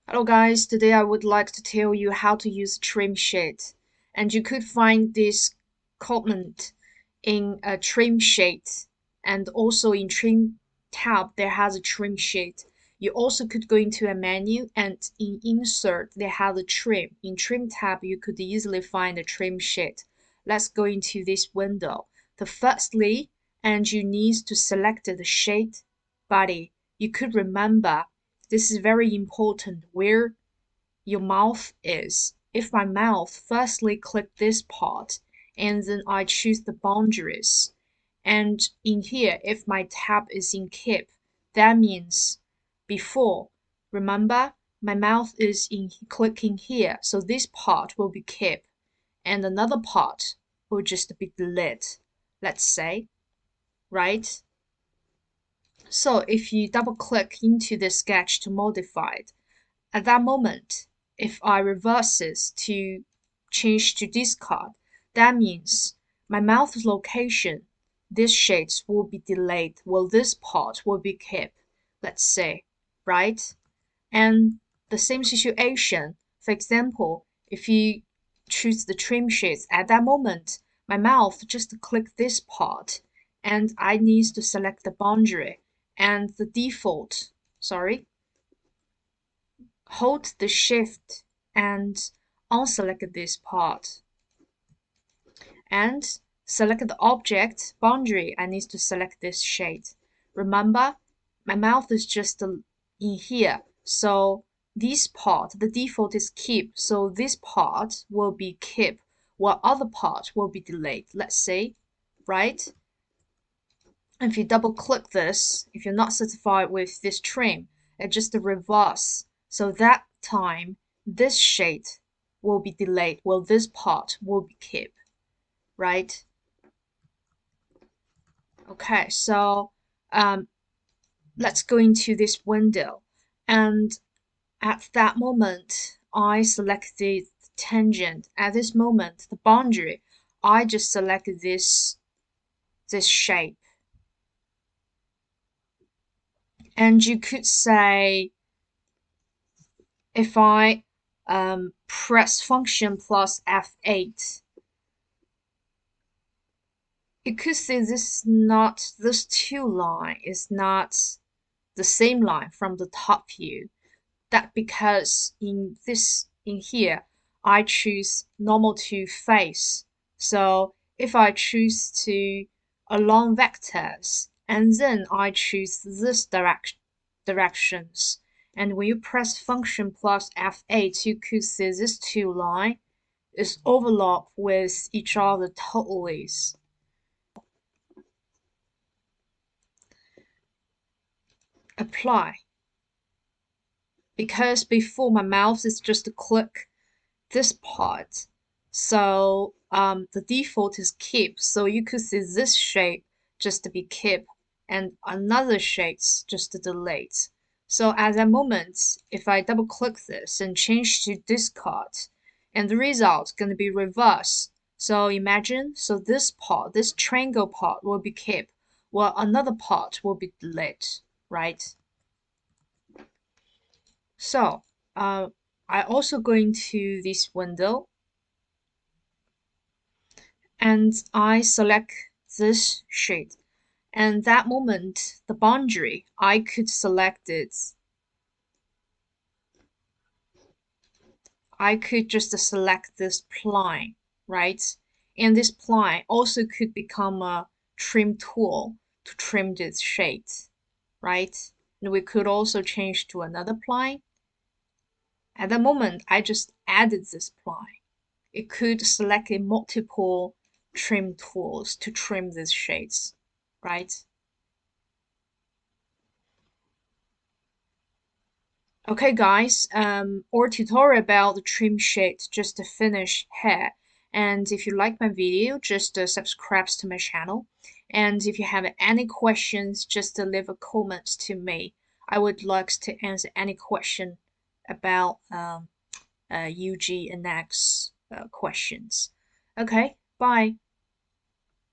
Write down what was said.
Hello guys, today I would like to tell you how to use trim sheet. And you could find this comment in a trim sheet and also in trim tab there has a trim sheet. You also could go into a menu and in insert there has a trim. In trim tab you could easily find a trim sheet. Let's go into this window. Firstly, and you need to select the sheet body. You could remember this is very important where your mouth is. If my mouth firstly click this part and then I choose the boundaries. And in here, if my tab is in keep, that means before, remember my mouth is in clicking here, so this part will be keep and another part will just be delete, let's say, right? So if you double click into the sketch to modify it, at that moment, if I reverse this to change to discard, that means my mouth location, this shades will be delayed, while this part will be kept, let's say, right? And the same situation, for example, if you choose the trim shades at that moment, my mouth just click this part and I need to select the boundary and the default, sorry, hold the shift and unselect this part and select the object boundary. I need to select this shade. Remember, my mouth is just in here, so this part, the default is keep, so this part will be keep, while other part will be delayed. Let's say, right? If you double click this, if you're not satisfied with this trim, it just reverse. So that time, this shade will be delayed, while this part will be kept, right? Okay, so let's go into this window. And at that moment, I select the tangent. At this moment, the boundary, I just select this shape. And you could say, if I press function plus F8, you could see this two line is not the same line from the top view. That because in here I choose normal to face. So if I choose to along vectors and then I choose this directions, and when you press function plus F8, you could see this two line is overlap with each other totally. Apply. Because before my mouse is just click this part, so the default is keep, so you could see this shape just to be keep and another shapes just to delete. So at that moment, if I double click this and change to discard, and the result gonna be reverse. So imagine, so this part, this triangle part will be kept, while another part will be delete, right? So I also go into this window and I select this sheet. And that moment, the boundary, I could select it. I could just select this plane, right? And this plane also could become a trim tool to trim this shade, right? And we could also change to another plane. At the moment, I just added this plane. It could select a multiple trim tools to trim these shades, right? Okay, guys, our tutorial about the trim shade just finished here. And if you like my video, just subscribe to my channel. And if you have any questions, just leave a comment to me. I would like to answer any question about UG and X questions. Okay, bye.